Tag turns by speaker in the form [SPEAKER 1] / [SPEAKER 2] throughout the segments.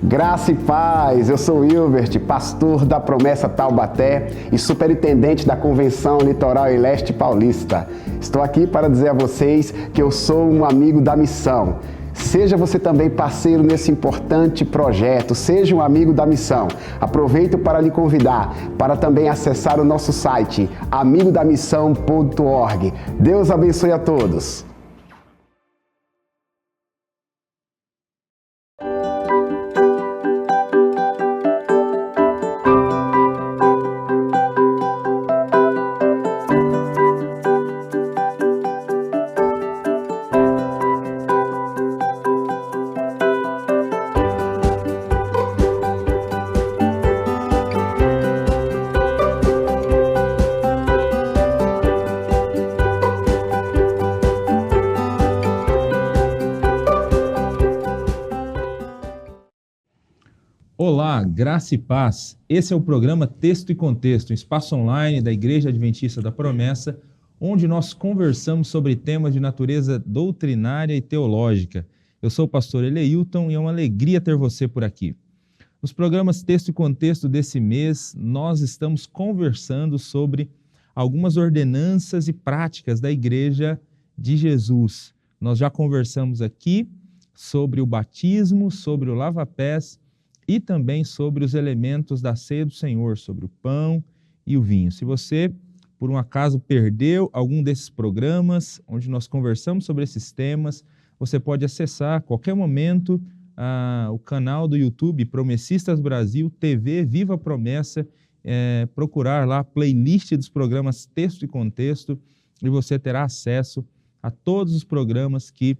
[SPEAKER 1] Graça e paz, eu sou Hilbert, pastor da Promessa Taubaté e superintendente da Convenção Litoral e Leste Paulista. Estou aqui para dizer a vocês que eu sou um amigo da missão. Seja você também parceiro nesse importante projeto, seja um amigo da missão. Aproveito para lhe convidar para também acessar o nosso site, amigodamissão.org. Deus abençoe a todos.
[SPEAKER 2] Olá, graça e paz. Esse é o programa Texto e Contexto, um espaço online da Igreja Adventista da Promessa, onde nós conversamos sobre temas de natureza doutrinária e teológica. Eu sou o pastor Eleilton e é uma alegria ter você por aqui. Nos programas Texto e Contexto desse mês, nós estamos conversando sobre algumas ordenanças e práticas da Igreja de Jesus. Nós já conversamos aqui sobre o batismo, sobre o lava-pés, e também sobre os elementos da ceia do Senhor, sobre o pão e o vinho. Se você, por um acaso, perdeu algum desses programas, onde nós conversamos sobre esses temas, você pode acessar a qualquer momento o canal do YouTube Promessistas Brasil, TV Viva Promessa, procurar lá a playlist dos programas Texto e Contexto, e você terá acesso a todos os programas que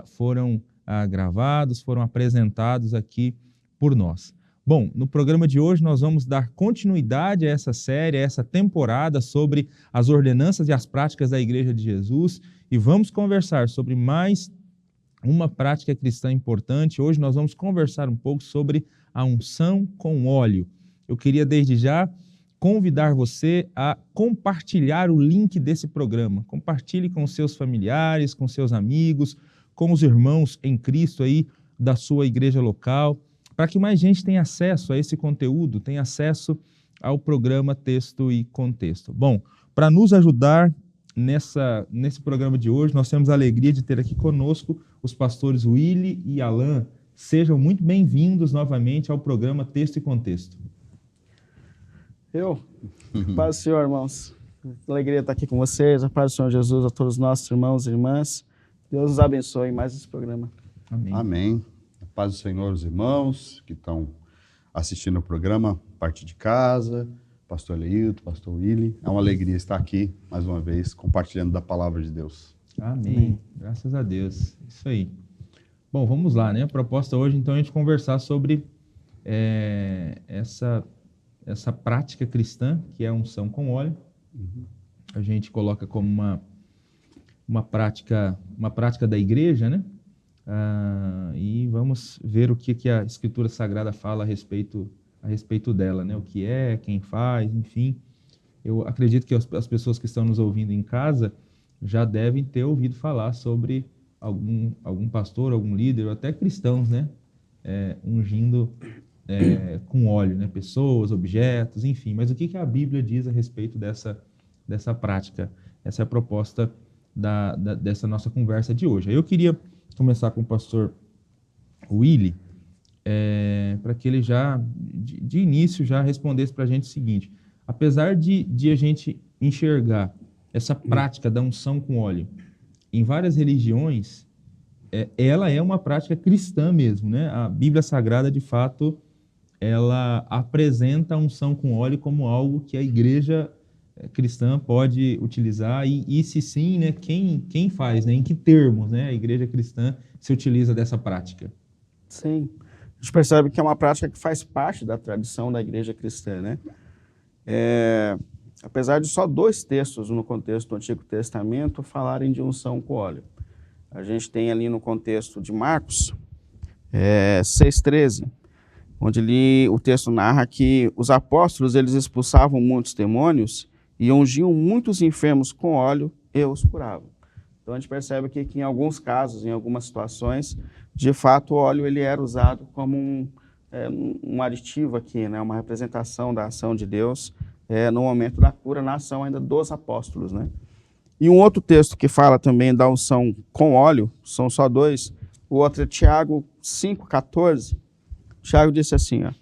[SPEAKER 2] foram gravados, foram apresentados aqui por nós. Bom, no programa de hoje nós vamos dar continuidade a essa série, a essa temporada sobre as ordenanças e as práticas da Igreja de Jesus e vamos conversar sobre mais uma prática cristã importante. Hoje nós vamos conversar um pouco sobre a unção com óleo. Eu queria desde já convidar você a compartilhar o link desse programa. Compartilhe com seus familiares, com seus amigos, com os irmãos em Cristo aí da sua igreja local, para que mais gente tenha acesso a esse conteúdo, tenha acesso ao programa Texto e Contexto. Bom, para nos ajudar nesse programa de hoje, nós temos a alegria de ter aqui conosco os pastores Willy e Alan. Sejam muito bem-vindos novamente ao programa Texto e Contexto.
[SPEAKER 3] Paz do Senhor, irmãos. Alegria estar aqui com vocês. A paz do Senhor Jesus a todos os nossos irmãos e irmãs. Deus nos abençoe em mais esse programa.
[SPEAKER 4] Amém. Amém. Paz do Senhor, os irmãos que estão assistindo o programa, parte de casa, pastor Leilton, pastor Willy. É uma alegria estar aqui, mais uma vez, compartilhando da palavra de Deus.
[SPEAKER 2] Amém. Graças a Deus. Isso aí. Bom, vamos lá, né? A proposta hoje, então, é a gente conversar sobre essa prática cristã, que é a unção com óleo. A gente coloca como uma prática da igreja, né? E vamos ver o que a Escritura Sagrada fala a respeito dela, né? O que é, quem faz, enfim. Eu acredito que as pessoas que estão nos ouvindo em casa já devem ter ouvido falar sobre algum pastor, algum líder, ou até cristãos, né? Ungindo com óleo, né? Pessoas, objetos, enfim. Mas o que a Bíblia diz a respeito dessa prática? Essa é a proposta dessa nossa conversa de hoje. Aí eu queria começar com o pastor Willy, para que ele já, de início, já respondesse para a gente o seguinte: apesar de a gente enxergar essa prática da unção com óleo em várias religiões, ela é uma prática cristã mesmo, né? A Bíblia Sagrada, de fato, ela apresenta a unção com óleo como algo que a igreja cristã pode utilizar e se sim, né, quem faz, né, em que termos, né, a igreja cristã se utiliza dessa prática?
[SPEAKER 3] Sim, a gente percebe que é uma prática que faz parte da tradição da igreja cristã, né? Apesar de só 2 textos no contexto do Antigo Testamento falarem de unção com óleo. A gente tem ali no contexto de Marcos 6,13, onde o texto narra que os apóstolos eles expulsavam muitos demônios e ungiam muitos enfermos com óleo e os curavam. Então a gente percebe aqui que em alguns casos, em algumas situações, de fato o óleo ele era usado como um aditivo aqui, né? Uma representação da ação de Deus no momento da cura, na ação ainda dos apóstolos, né? E um outro texto que fala também da unção com óleo, são só dois, o outro é Tiago 5,14. Tiago disse assim, ó,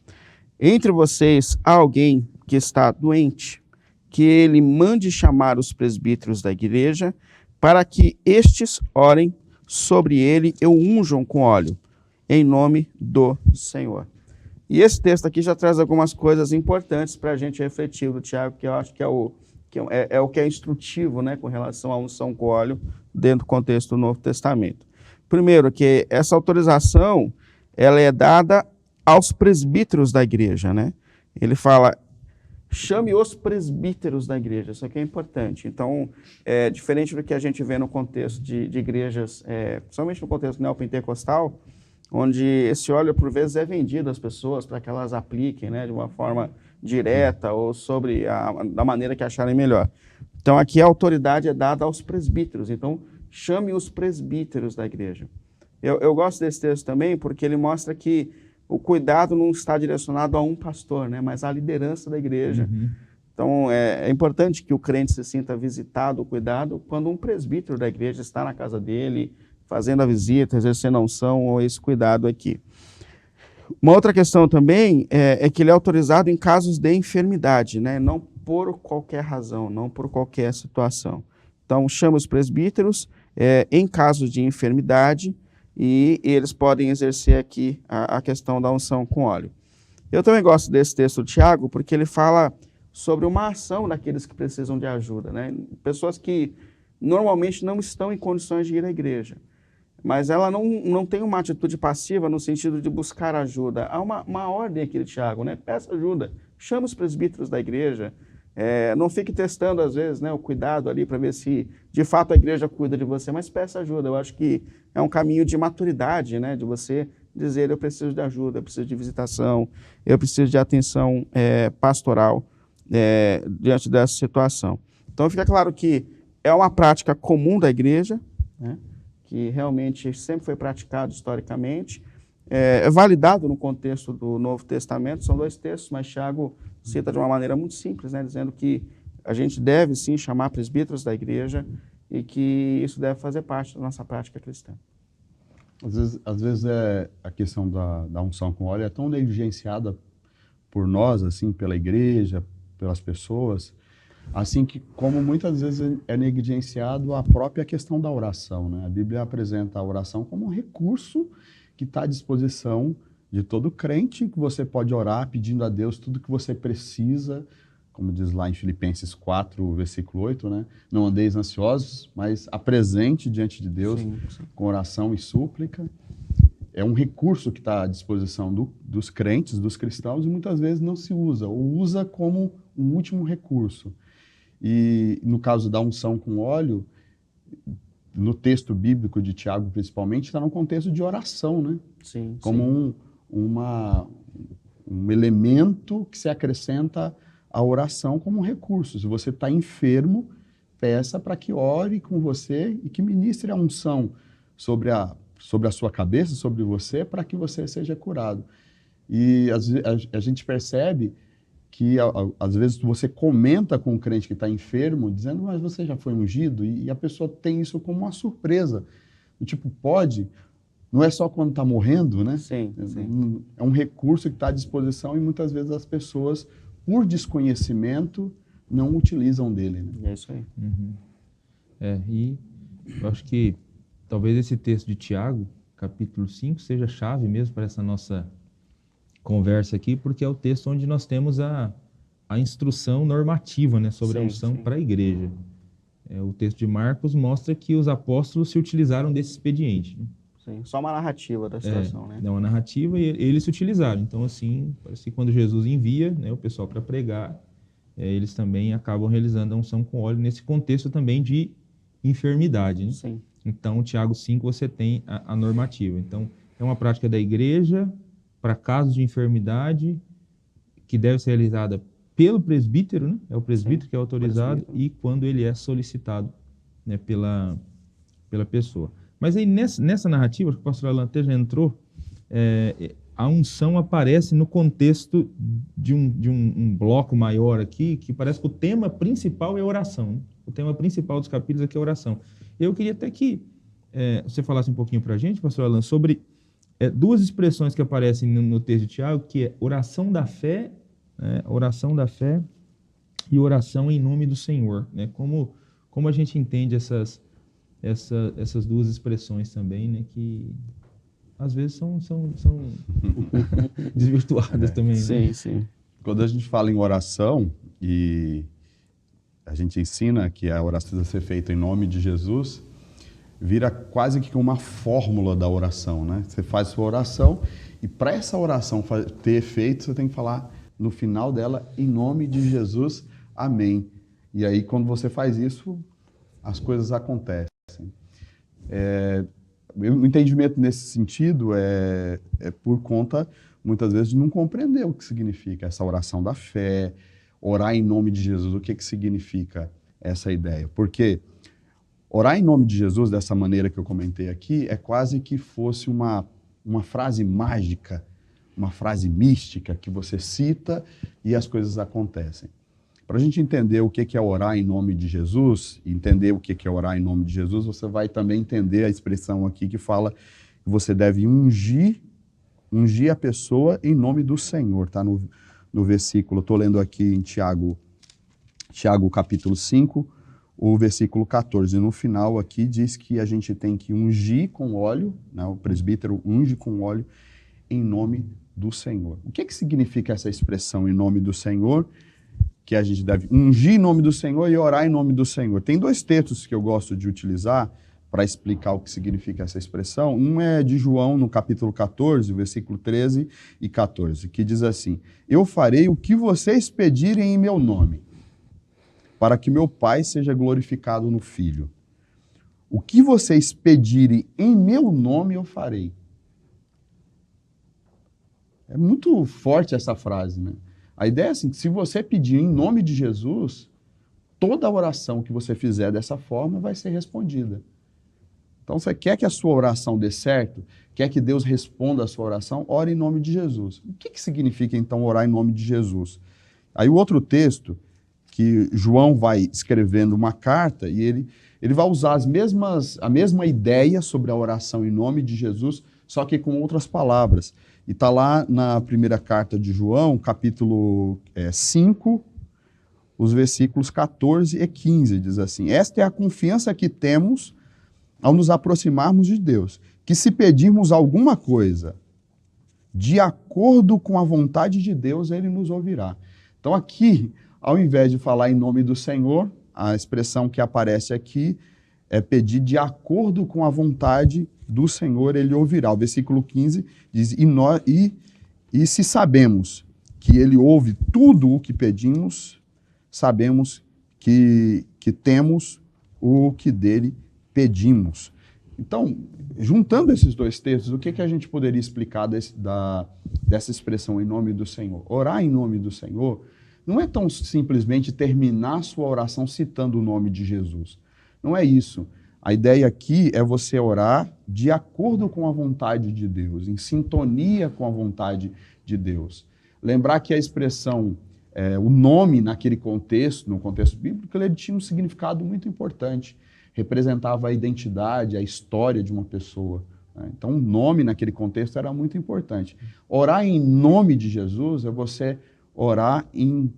[SPEAKER 3] entre vocês há alguém que está doente, que ele mande chamar os presbíteros da igreja, para que estes orem sobre ele e o unjam com óleo, em nome do Senhor. E esse texto aqui já traz algumas coisas importantes para a gente refletir do Tiago, que eu acho que é o que é instrutivo, né, com relação à unção com óleo dentro do contexto do Novo Testamento. Primeiro, que essa autorização ela é dada aos presbíteros da igreja, né? Ele fala, chame os presbíteros da igreja, isso aqui é importante. Então, diferente do que a gente vê no contexto de igrejas, principalmente no contexto neopentecostal, onde esse óleo, por vezes, é vendido às pessoas para que elas apliquem, né, de uma forma direta ou da maneira que acharem melhor. Então, aqui a autoridade é dada aos presbíteros. Então, chame os presbíteros da igreja. Eu gosto desse texto também porque ele mostra que o cuidado não está direcionado a um pastor, né, mas à liderança da igreja.
[SPEAKER 2] Uhum.
[SPEAKER 3] Então, é importante que o crente se sinta visitado, cuidado, quando um presbítero da igreja está na casa dele, fazendo a visita, exercendo a unção ou esse cuidado aqui. Uma outra questão também é que ele é autorizado em casos de enfermidade, né, não por qualquer razão, não por qualquer situação. Então, chama os presbíteros em casos de enfermidade, e eles podem exercer aqui a questão da unção com óleo. Eu também gosto desse texto do Tiago, porque ele fala sobre uma ação daqueles que precisam de ajuda, né? Pessoas que normalmente não estão em condições de ir à igreja, mas ela não tem uma atitude passiva no sentido de buscar ajuda. Há uma ordem aqui de Tiago, né? Peça ajuda, chama os presbíteros da igreja, não fique testando, às vezes, né, o cuidado ali para ver se, de fato, a igreja cuida de você, mas peça ajuda. Eu acho que é um caminho de maturidade, né, de você dizer, eu preciso de ajuda, eu preciso de visitação, eu preciso de atenção pastoral diante dessa situação. Então, fica claro que é uma prática comum da igreja, né, que realmente sempre foi praticado historicamente, é validado no contexto do Novo Testamento, são dois textos, mas Tiago cita de uma maneira muito simples, né, dizendo que a gente deve sim chamar presbíteros da igreja e que isso deve fazer parte da nossa prática cristã.
[SPEAKER 4] Às vezes a questão da unção com óleo é tão negligenciada por nós, assim, pela igreja, pelas pessoas, assim que como muitas vezes é negligenciado a própria questão da oração, né? A Bíblia apresenta a oração como um recurso que está à disposição de todo crente, que você pode orar pedindo a Deus tudo que você precisa, como diz lá em Filipenses 4, versículo 8, né? Não andeis ansiosos, mas apresente diante de Deus sim. Com oração e súplica. É um recurso que está à disposição dos crentes, dos cristãos, e muitas vezes não se usa, ou usa como um último recurso. E no caso da unção com óleo, no texto bíblico de Tiago principalmente, está no contexto de oração, né?
[SPEAKER 3] Sim,
[SPEAKER 4] como um elemento que se acrescenta à oração como um recurso. Se você está enfermo, peça para que ore com você e que ministre a unção sobre a sua cabeça, sobre você, para que você seja curado. E a gente percebe que às vezes você comenta com o crente que está enfermo, dizendo, mas você já foi ungido? E a pessoa tem isso como uma surpresa. Tipo, pode... Não é só quando está morrendo, né?
[SPEAKER 3] Sim, sim.
[SPEAKER 4] É um recurso que está à disposição e muitas vezes as pessoas, por desconhecimento, não utilizam dele. Né?
[SPEAKER 3] É isso aí.
[SPEAKER 2] Uhum. E eu acho que talvez esse texto de Tiago, capítulo 5, seja chave mesmo para essa nossa conversa aqui, porque é o texto onde nós temos a instrução normativa, né, sobre a unção para a igreja. O texto de Marcos mostra que os apóstolos se utilizaram desse expediente, né?
[SPEAKER 3] Sim, só uma narrativa da situação, né?
[SPEAKER 2] É uma narrativa e eles se utilizaram. Então, assim, parece que quando Jesus envia, né, o pessoal para pregar, eles também acabam realizando a unção com óleo nesse contexto também de enfermidade, né?
[SPEAKER 3] Sim.
[SPEAKER 2] Então, Tiago 5, você tem a normativa. Então, é uma prática da igreja para casos de enfermidade que deve ser realizada pelo presbítero, né? É o presbítero que é autorizado e quando ele é solicitado, né, pela pessoa. Mas aí nessa narrativa, acho que o pastor Alan até já entrou, a unção aparece no contexto de um bloco maior aqui, que parece que o tema principal é oração, né? O tema principal dos capítulos aqui é oração. Eu queria até que você falasse um pouquinho para a gente, pastor Alan, sobre duas expressões que aparecem no texto de Tiago, que é oração da fé, né? Oração da fé e oração em nome do Senhor, né? Como a gente entende essas duas expressões também, né? Que às vezes são desvirtuadas também.
[SPEAKER 3] Sim,
[SPEAKER 2] né?
[SPEAKER 3] sim.
[SPEAKER 4] Quando a gente fala em oração e a gente ensina que a oração deve ser feita em nome de Jesus, vira quase que uma fórmula da oração, né? Você faz sua oração e para essa oração ter efeito, você tem que falar no final dela, em nome de Jesus, amém. E aí, quando você faz isso, as coisas acontecem. O entendimento nesse sentido é por conta, muitas vezes, de não compreender o que significa essa oração da fé, orar em nome de Jesus, o que significa essa ideia. Porque orar em nome de Jesus, dessa maneira que eu comentei aqui, é quase que fosse uma frase mágica, uma frase mística que você cita e as coisas acontecem. Para a gente entender o que é orar em nome de Jesus, entender o que é orar em nome de Jesus, você vai também entender a expressão aqui que fala que você deve ungir a pessoa em nome do Senhor. Está no versículo, estou lendo aqui em Tiago capítulo 5, o versículo 14. No final aqui diz que a gente tem que ungir com óleo, né? O presbítero unge com óleo em nome do Senhor. O que significa essa expressão em nome do Senhor? Que a gente deve ungir em nome do Senhor e orar em nome do Senhor. Tem dois textos que eu gosto de utilizar para explicar o que significa essa expressão. Um é de João, no capítulo 14, versículo 13 e 14, que diz assim: eu farei o que vocês pedirem em meu nome, para que meu Pai seja glorificado no Filho. O que vocês pedirem em meu nome, eu farei. É muito forte essa frase, né? A ideia é assim, que se você pedir em nome de Jesus, toda oração que você fizer dessa forma vai ser respondida. Então, você quer que a sua oração dê certo? Quer que Deus responda a sua oração? Ore em nome de Jesus. O que significa, então, orar em nome de Jesus? Aí o outro texto, que João vai escrevendo uma carta, e ele vai usar a mesma ideia sobre a oração em nome de Jesus, só que com outras palavras. E está lá na primeira carta de João, capítulo 5, os versículos 14 e 15, diz assim: esta é a confiança que temos ao nos aproximarmos de Deus, que se pedirmos alguma coisa de acordo com a vontade de Deus, Ele nos ouvirá. Então aqui, ao invés de falar em nome do Senhor, a expressão que aparece aqui é pedir de acordo com a vontade do Senhor, Ele ouvirá. O versículo 15 diz: e se sabemos que Ele ouve tudo o que pedimos, sabemos que temos o que dele pedimos. Então, juntando esses dois textos, o que a gente poderia explicar dessa expressão em nome do Senhor? Orar em nome do Senhor não é tão simplesmente terminar sua oração citando o nome de Jesus. Não é isso. A ideia aqui é você orar de acordo com a vontade de Deus, em sintonia com a vontade de Deus. Lembrar que a expressão, o nome naquele contexto, no contexto bíblico, ele tinha um significado muito importante. Representava a identidade, a história de uma pessoa. Né? Então, o nome naquele contexto era muito importante. Orar em nome de Jesus é você orar em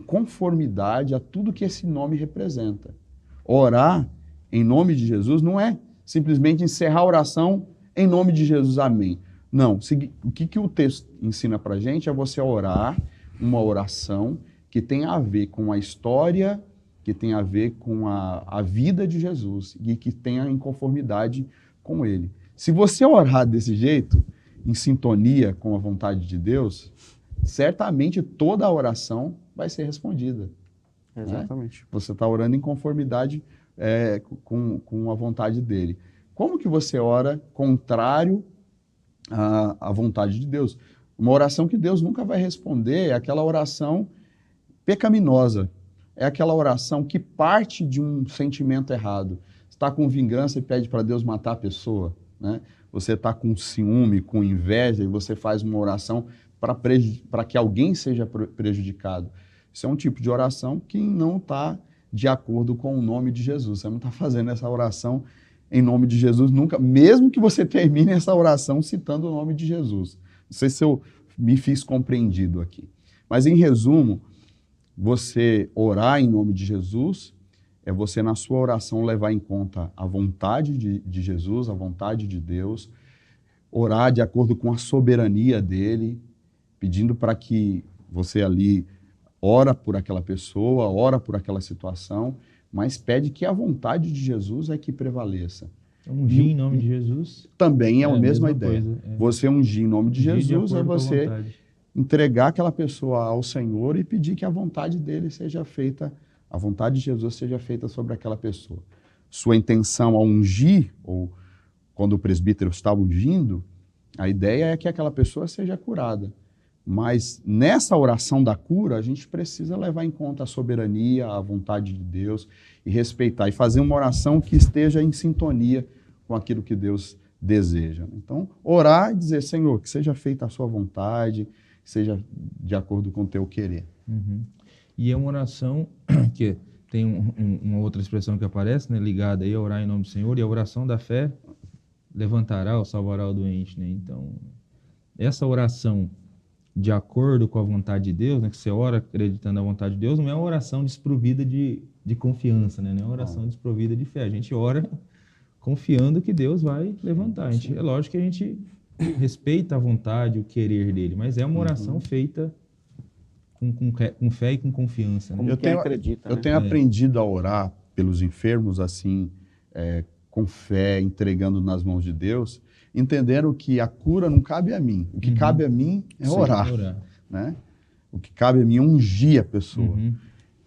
[SPEAKER 4] conformidade a tudo que esse nome representa. Orar em nome de Jesus não é simplesmente encerrar a oração em nome de Jesus, amém. Não, o que o texto ensina para a gente é você orar uma oração que tem a ver com a história, que tem a ver com a vida de Jesus e que tenha em conformidade com Ele. Se você orar desse jeito, em sintonia com a vontade de Deus, certamente toda a oração vai ser respondida.
[SPEAKER 3] Exatamente.
[SPEAKER 4] Né? Você está orando em conformidade com a vontade dele. Como que você ora contrário à vontade de Deus? Uma oração que Deus nunca vai responder é aquela oração pecaminosa. É aquela oração que parte de um sentimento errado. Está com vingança e pede para Deus matar a pessoa. né? Você está com ciúme, com inveja, e você faz uma oração para que alguém seja prejudicado. Isso é um tipo de oração que não está de acordo com o nome de Jesus. Você não está fazendo essa oração em nome de Jesus nunca, mesmo que você termine essa oração citando o nome de Jesus. Não sei se eu me fiz compreendido aqui. Mas, em resumo, você orar em nome de Jesus é você, na sua oração, levar em conta a vontade de Jesus, a vontade de Deus, orar de acordo com a soberania dele, pedindo para que você ali ora por aquela pessoa, ora por aquela situação, mas pede que a vontade de Jesus é que prevaleça.
[SPEAKER 2] Ungir em nome de Jesus.
[SPEAKER 4] Também é a mesma ideia.
[SPEAKER 2] Coisa,
[SPEAKER 4] Você ungir em nome de Jesus é você
[SPEAKER 2] vontade.
[SPEAKER 4] Entregar aquela pessoa ao Senhor e pedir que a vontade dele seja feita, a vontade de Jesus seja feita sobre aquela pessoa. Sua intenção ao ungir, ou quando o presbítero está ungindo, a ideia é que aquela pessoa seja curada. Mas nessa oração da cura, a gente precisa levar em conta a soberania, a vontade de Deus e respeitar, e fazer uma oração que esteja em sintonia com aquilo que Deus deseja. Então, orar e dizer, Senhor, que seja feita a sua vontade, seja de acordo com o teu querer.
[SPEAKER 2] Uhum. E é uma oração que tem uma outra expressão que aparece, né, ligada aí a orar em nome do Senhor, e a oração da fé levantará ou salvará o doente, né? Então, essa oração de acordo com a vontade de Deus, né, que você ora acreditando na vontade de Deus, não é uma oração desprovida de confiança, né? Não é uma oração desprovida de fé. A gente ora confiando que Deus vai levantar. É lógico que a gente respeita a vontade, o querer dele, mas é uma oração feita com fé e com confiança. Né?
[SPEAKER 4] Eu tenho aprendido a orar pelos enfermos assim, com fé, entregando nas mãos de Deus, entendendo que a cura não cabe a mim. O que cabe a mim é orar. Né? O que cabe a mim é ungir a pessoa.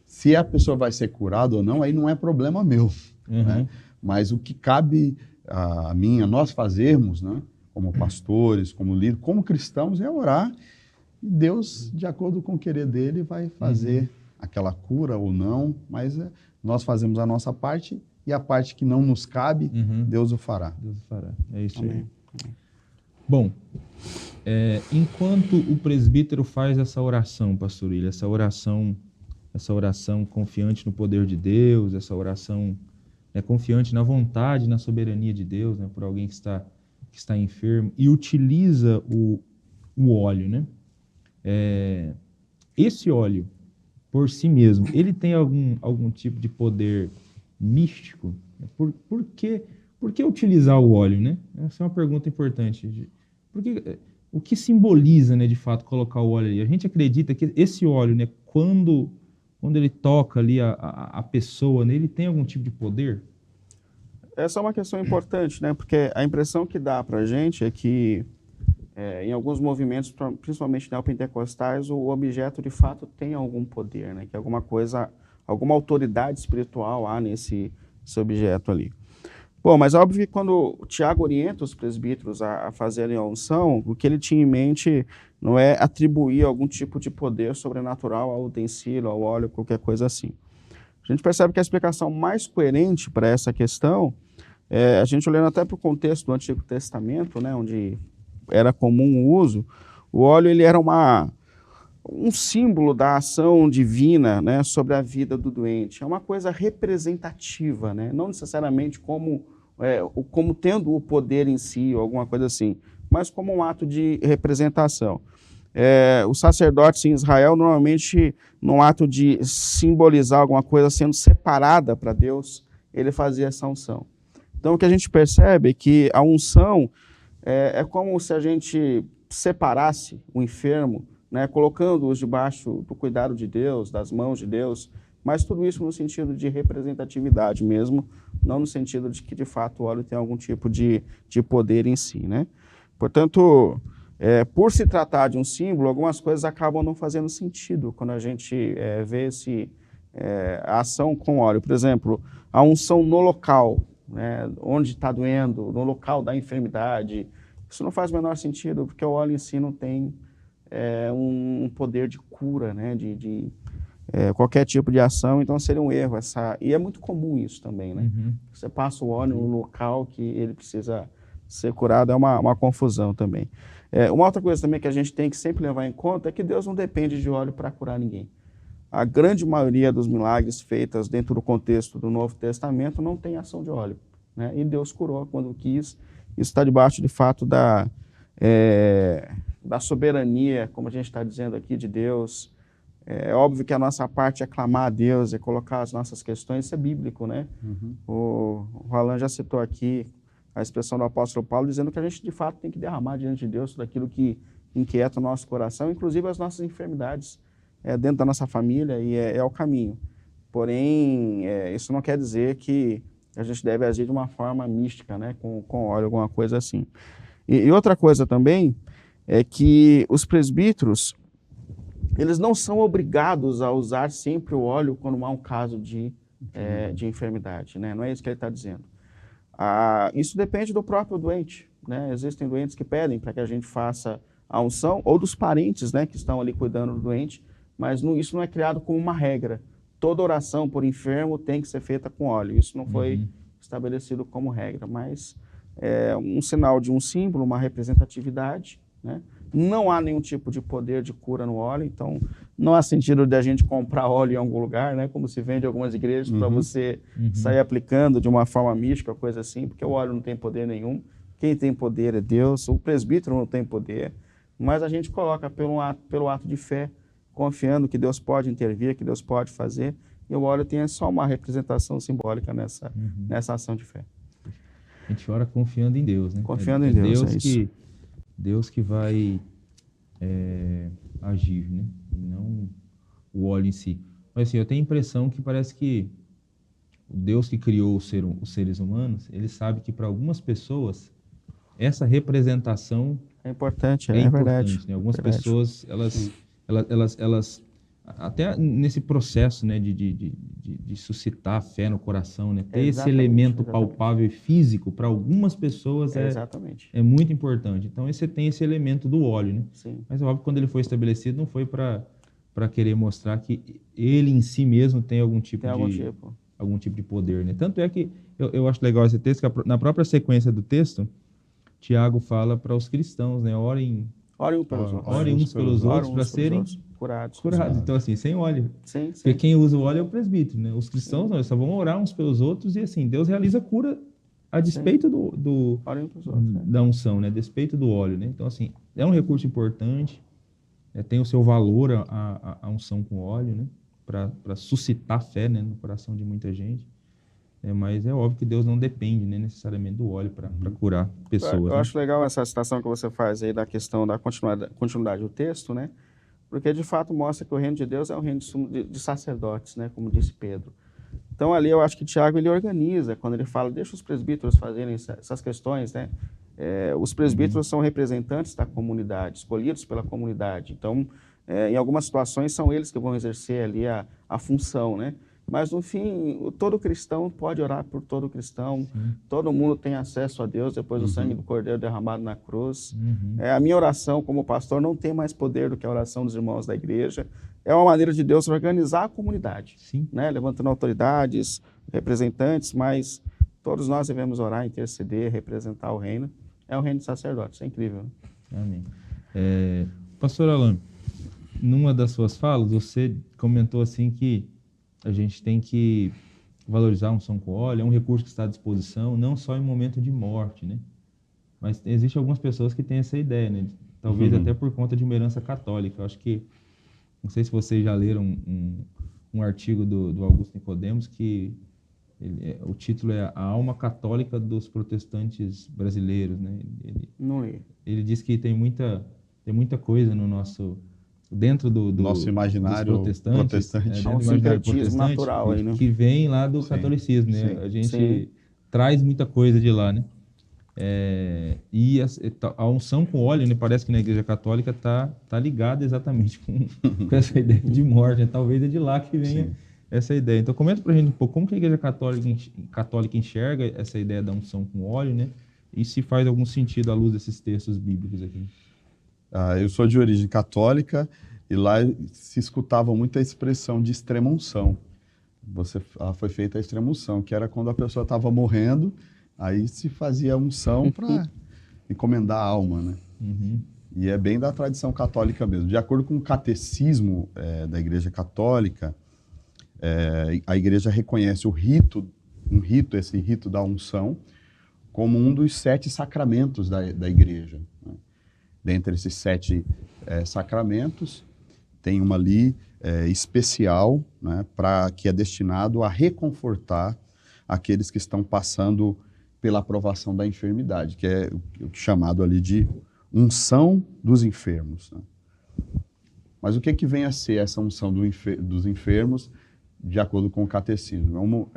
[SPEAKER 4] Se a pessoa vai ser curada ou não, aí não é problema meu. Né? Mas o que cabe a mim, a nós fazermos, né? Como pastores, como líderes, como cristãos, é orar. E Deus, de acordo com o querer dele, vai fazer aquela cura ou não, mas nós fazemos a nossa parte e a parte que não nos cabe, Deus o fará.
[SPEAKER 2] Deus o fará. É isso aí. Bom, enquanto o presbítero faz essa oração, pastor William, essa oração confiante no poder de Deus, essa oração confiante na vontade, na soberania de Deus, né, por alguém que está enfermo, e utiliza o óleo, né? Esse óleo, por si mesmo, ele tem algum tipo de poder místico? Por que utilizar o óleo, né? Essa é uma pergunta importante. O que simboliza, né, de fato, colocar o óleo ali? A gente acredita que esse óleo, né, quando ele toca ali a pessoa, né, ele tem algum tipo de poder?
[SPEAKER 3] Essa é uma questão importante, né? Porque a impressão que dá para a gente é que em alguns movimentos, principalmente neopentecostais, o objeto de fato tem algum poder, né? Que alguma coisa, alguma autoridade espiritual há nesse objeto ali. Bom, mas é óbvio que quando o Tiago orienta os presbíteros a fazerem a unção, o que ele tinha em mente não é atribuir algum tipo de poder sobrenatural ao utensílio, ao óleo, qualquer coisa assim. A gente percebe que a explicação mais coerente para essa questão, a gente olhando até para o contexto do Antigo Testamento, né, onde era comum o uso, o óleo ele era um símbolo da ação divina, né, sobre a vida do doente. É uma coisa representativa, né, não necessariamente como tendo o poder em si ou alguma coisa assim, mas como um ato de representação. Os sacerdotes em Israel, normalmente, num ato de simbolizar alguma coisa sendo separada para Deus, ele fazia essa unção. Então, o que a gente percebe é que a unção é como se a gente separasse o enfermo, né, colocando-os debaixo do cuidado de Deus, das mãos de Deus, mas tudo isso no sentido de representatividade mesmo, não no sentido de que, de fato, o óleo tem algum tipo de poder em si, né? Portanto, por se tratar de um símbolo, algumas coisas acabam não fazendo sentido quando a gente vê a ação com óleo. Por exemplo, a unção no local, né, onde está doendo, no local da enfermidade, isso não faz o menor sentido, porque o óleo em si não tem um poder de cura, né, de qualquer tipo de ação, então seria um erro. E é muito comum isso também, né? Você passa o óleo no local que ele precisa ser curado é uma confusão também. Uma outra coisa também que a gente tem que sempre levar em conta é que Deus não depende de óleo para curar ninguém. A grande maioria dos milagres feitos dentro do contexto do Novo Testamento não tem ação de óleo, né? E Deus curou quando quis. Isso está debaixo, de fato, da soberania, como a gente está dizendo aqui, de Deus. É óbvio que a nossa parte é clamar a Deus, é colocar as nossas questões, isso é bíblico, né? O Alan já citou aqui a expressão do apóstolo Paulo, dizendo que a gente, de fato, tem que derramar diante de Deus tudo aquilo que inquieta o nosso coração, inclusive as nossas enfermidades, dentro da nossa família, e é o caminho. Porém, isso não quer dizer que a gente deve agir de uma forma mística, né? Com óleo, alguma coisa assim. E outra coisa também é que os presbíteros, eles não são obrigados a usar sempre o óleo quando há um caso de enfermidade, né? Não é isso que ele está dizendo. Isso depende do próprio doente, né? Existem doentes que pedem para que a gente faça a unção, ou dos parentes, né, que estão ali cuidando do doente, mas isso não é criado como uma regra. Toda oração por enfermo tem que ser feita com óleo. Isso não foi estabelecido como regra, mas é um sinal de um símbolo, uma representatividade, né? Não há nenhum tipo de poder de cura no óleo, então não há sentido de a gente comprar óleo em algum lugar, né? Como se vende em algumas igrejas, para você sair aplicando de uma forma mística, coisa assim, porque o óleo não tem poder nenhum. Quem tem poder é Deus, o presbítero não tem poder, mas a gente coloca pelo ato de fé, confiando que Deus pode intervir, que Deus pode fazer, e o óleo tem só uma representação simbólica nessa ação de fé.
[SPEAKER 2] A gente ora confiando em Deus, né?
[SPEAKER 3] Confiando em Deus, é isso.
[SPEAKER 2] Deus que vai agir, né? E não o óleo em si. Mas assim, eu tenho a impressão que parece que o Deus que criou os seres humanos, ele sabe que para algumas pessoas essa representação
[SPEAKER 3] é importante,
[SPEAKER 2] é importante,
[SPEAKER 3] verdade.
[SPEAKER 2] Né? Algumas pessoas, elas até nesse processo, né, de suscitar a fé no coração, né, ter esse elemento palpável e físico, para algumas pessoas é muito importante. Então, você tem esse elemento do óleo, né?
[SPEAKER 3] Sim.
[SPEAKER 2] Mas, óbvio, quando ele foi estabelecido, não foi para querer mostrar que ele em si mesmo tem algum tipo de poder, né? Tanto é que eu acho legal esse texto, que na própria sequência do texto, Tiago fala para os cristãos, né, orem uns pelos outros para serem curados. Então, assim, sem óleo. Sim. Porque quem usa o óleo é o presbítero, né? Os cristãos não, eles só vão orar uns pelos outros e, assim, Deus realiza a cura a despeito da unção, né? A despeito do óleo, né? Então, assim, é um recurso importante, tem o seu valor a unção com óleo, né? Para suscitar fé, né, no coração de muita gente. Mas é óbvio que Deus não depende, né, necessariamente do óleo para curar pessoas.
[SPEAKER 3] Eu acho legal essa citação que você faz aí da questão da continuidade do texto, né? Porque de fato mostra que o reino de Deus é um reino de sacerdotes, né? Como disse Pedro. Então ali eu acho que Tiago ele organiza, quando ele fala, deixa os presbíteros fazerem essas questões, né? Os presbíteros são representantes da comunidade, escolhidos pela comunidade. Então, em algumas situações são eles que vão exercer ali a função, né? Mas, no fim, todo cristão pode orar por todo cristão. Todo mundo tem acesso a Deus depois do sangue do Cordeiro derramado na cruz. A minha oração como pastor não tem mais poder do que a oração dos irmãos da igreja. É uma maneira de Deus organizar a comunidade, né? Levantando autoridades, representantes, mas todos nós devemos orar, interceder, representar o reino. É o reino de sacerdotes, é incrível. Né?
[SPEAKER 2] Amém. Pastor Alan, numa das suas falas, você comentou assim que a gente tem que valorizar a unção com óleo, é um recurso que está à disposição, não só em momento de morte, né? Mas existem algumas pessoas que têm essa ideia, né? Talvez até por conta de uma herança católica. Eu acho que, não sei se vocês já leram um artigo do Augusto Nicodemos, que o título é A Alma Católica dos Protestantes Brasileiros, né?
[SPEAKER 3] Não li.
[SPEAKER 2] Ele diz que tem muita coisa no nosso... dentro do
[SPEAKER 4] nosso imaginário protestante.
[SPEAKER 3] Um sincretismo natural aí, né?
[SPEAKER 2] Que vem lá do catolicismo, né? A gente traz muita coisa de lá, né? E a unção com óleo, né? Parece que na Igreja Católica tá ligada exatamente com essa ideia de morte, né? Talvez é de lá que venha essa ideia. Então comenta pra gente um pouco como que a Igreja Católica enxerga essa ideia da unção com óleo, né? E se faz algum sentido à luz desses textos bíblicos aqui.
[SPEAKER 4] Eu sou de origem católica e lá se escutava muito a expressão de extrema-unção. Foi feita a extrema-unção, que era quando a pessoa estava morrendo, aí se fazia a unção encomendar a alma, né? E é bem da tradição católica mesmo. De acordo com o catecismo da Igreja Católica, a Igreja reconhece esse rito da unção, como um dos 7 sacramentos da Igreja, né? Dentre esses 7 sacramentos, tem uma ali especial, né, que é destinado a reconfortar aqueles que estão passando pela provação da enfermidade, que é o chamado ali de unção dos enfermos, né? Mas o que vem a ser essa unção dos enfermos, de acordo com o catecismo?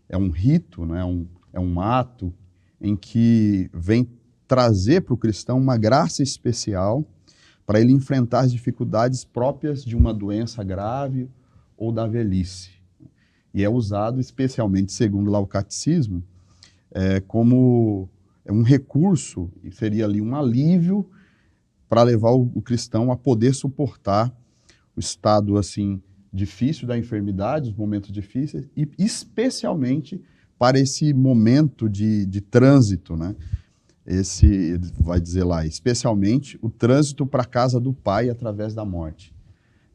[SPEAKER 4] É um rito, né? É um ato em que vem trazer para o cristão uma graça especial para ele enfrentar as dificuldades próprias de uma doença grave ou da velhice. E é usado especialmente, segundo lá o catecismo, como um recurso, e seria ali um alívio para levar o cristão a poder suportar o estado assim difícil da enfermidade, os momentos difíceis, e especialmente para esse momento de trânsito, né? Ele vai dizer lá, especialmente o trânsito para a casa do Pai através da morte.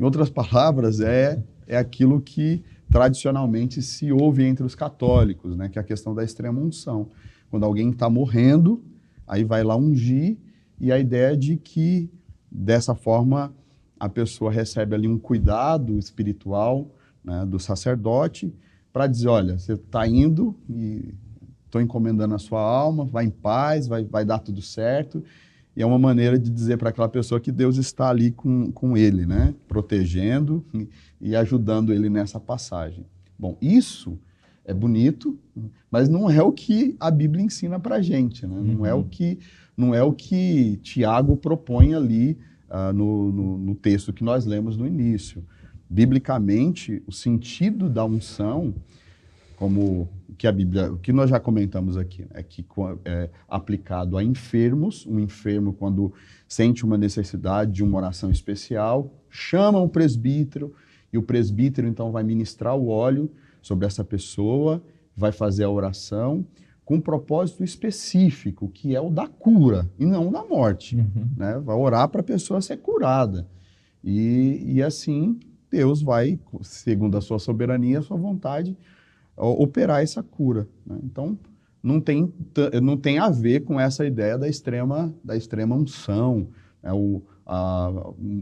[SPEAKER 4] Em outras palavras, é aquilo que tradicionalmente se ouve entre os católicos, né? Que é a questão da extrema unção. Quando alguém está morrendo, aí vai lá ungir, e a ideia de que, dessa forma, a pessoa recebe ali um cuidado espiritual, né, do sacerdote, para dizer, olha, você está indo e estou encomendando a sua alma, vai em paz, vai dar tudo certo. E é uma maneira de dizer para aquela pessoa que Deus está ali com ele, né, protegendo e ajudando ele nessa passagem. Bom, isso é bonito, mas não é o que a Bíblia ensina para a gente, né? Não é o que Tiago propõe ali no texto que nós lemos no início. Biblicamente, o sentido da unção, como o que nós já comentamos aqui, é que é aplicado a enfermos, um enfermo quando sente uma necessidade de uma oração especial, chama o presbítero, e o presbítero então vai ministrar o óleo sobre essa pessoa, vai fazer a oração com um propósito específico, que é o da cura e não da morte, né? Vai orar para a pessoa ser curada. E assim Deus vai, segundo a sua soberania, a sua vontade, operar essa cura, né? Então, não tem a ver com essa ideia da extrema unção, né?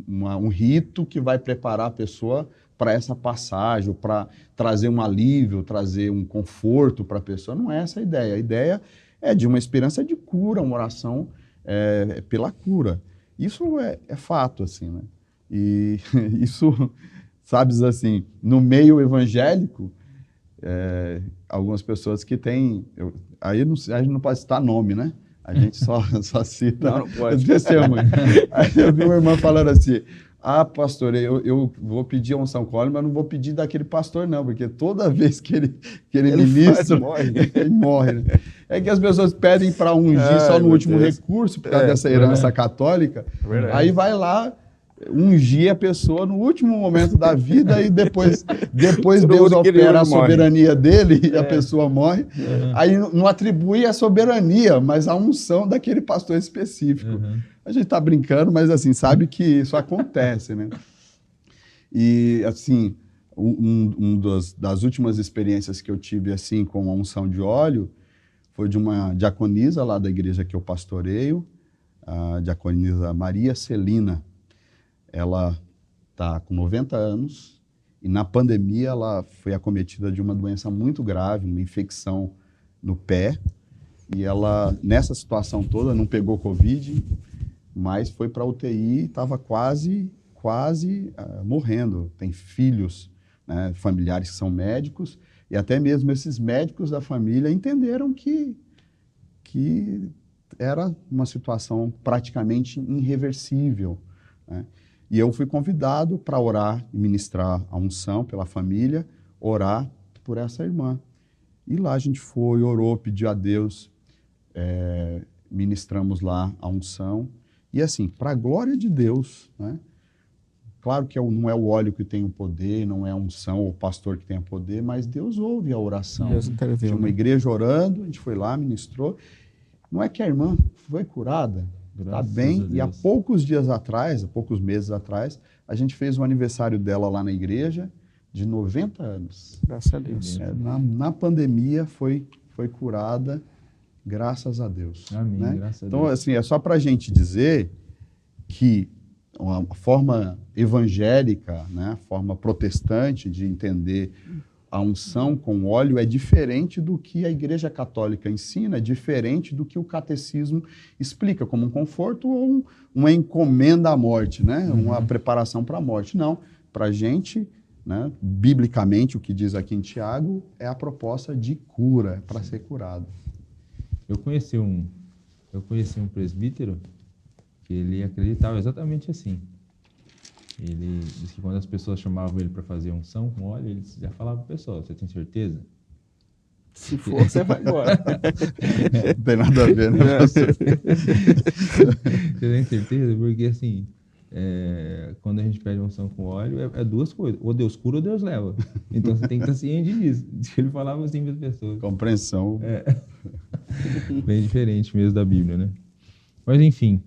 [SPEAKER 4] Um rito que vai preparar a pessoa para essa passagem, para trazer um alívio, trazer um conforto para a pessoa. Não é essa a ideia. A ideia é de uma esperança de cura, uma oração pela cura. Isso é fato, assim, né? E isso, sabes, assim, no meio evangélico, algumas pessoas que têm... a gente não pode citar nome, né? A gente só cita...
[SPEAKER 3] Não pode.
[SPEAKER 4] Aí eu vi uma irmã falando assim, pastor, eu vou pedir a unção com óleo, mas não vou pedir daquele pastor não, porque toda vez que ele ministra, ele morre. Né? É que as pessoas pedem para ungir só no último recurso, por causa dessa herança católica, aí vai lá ungir a pessoa no último momento da vida e depois Deus opera a soberania dele e a pessoa morre. Aí não atribui a soberania, mas a unção daquele pastor específico. A gente está brincando, mas assim, sabe que isso acontece, né? E assim, das últimas experiências que eu tive assim com a unção de óleo foi de uma diaconisa lá da igreja que eu pastoreio, a diaconisa Maria Celina. Ela está com 90 anos e na pandemia ela foi acometida de uma doença muito grave, uma infecção no pé. E ela, nessa situação toda, não pegou Covid, mas foi para a UTI e estava quase morrendo. Tem filhos, né, familiares que são médicos, e até mesmo esses médicos da família entenderam que era uma situação praticamente irreversível, né? E eu fui convidado para orar e ministrar a unção pela família, orar por essa irmã. E lá a gente foi, orou, pediu a Deus, ministramos lá a unção. E assim, para a glória de Deus, né? Claro que não é o óleo que tem o poder, não é a unção ou o pastor que tem o poder, mas Deus ouve a oração.
[SPEAKER 3] Deus interviu.
[SPEAKER 4] Tinha uma igreja orando, a gente foi lá, ministrou. não é que a irmã foi curada? Está
[SPEAKER 2] Graças
[SPEAKER 4] bem.
[SPEAKER 2] a
[SPEAKER 4] E há
[SPEAKER 2] Deus.
[SPEAKER 4] poucos dias atrás, há poucos meses atrás, a gente fez o aniversário dela lá na igreja, de 90 anos.
[SPEAKER 3] Graças a Deus.
[SPEAKER 4] Na pandemia foi curada, graças a Deus.
[SPEAKER 2] Amém,
[SPEAKER 4] né?
[SPEAKER 2] graças a
[SPEAKER 4] Então,
[SPEAKER 2] Deus.
[SPEAKER 4] assim, é só para a gente dizer que uma forma evangélica, né, a forma protestante de entender a unção com óleo é diferente do que a Igreja Católica ensina, é diferente do que o catecismo explica como um conforto ou uma encomenda à morte, né? Uma preparação para a morte. Não, para a gente, né, biblicamente, o que diz aqui em Tiago é a proposta de cura, para ser curado.
[SPEAKER 2] Eu conheci um presbítero que ele acreditava exatamente assim. Ele disse que quando as pessoas chamavam ele para fazer unção com óleo, ele já falava para o pessoal: você tem certeza?
[SPEAKER 3] Se for, você vai embora.
[SPEAKER 4] Não tem nada a ver, né, pastor?
[SPEAKER 2] Você tem certeza? Porque assim, quando a gente pede unção com óleo, é duas coisas: ou Deus cura ou Deus leva. Então você tem que estar ciente disso. Ele falava assim para as pessoas.
[SPEAKER 4] Compreensão.
[SPEAKER 2] Bem diferente mesmo da Bíblia, né? Mas enfim,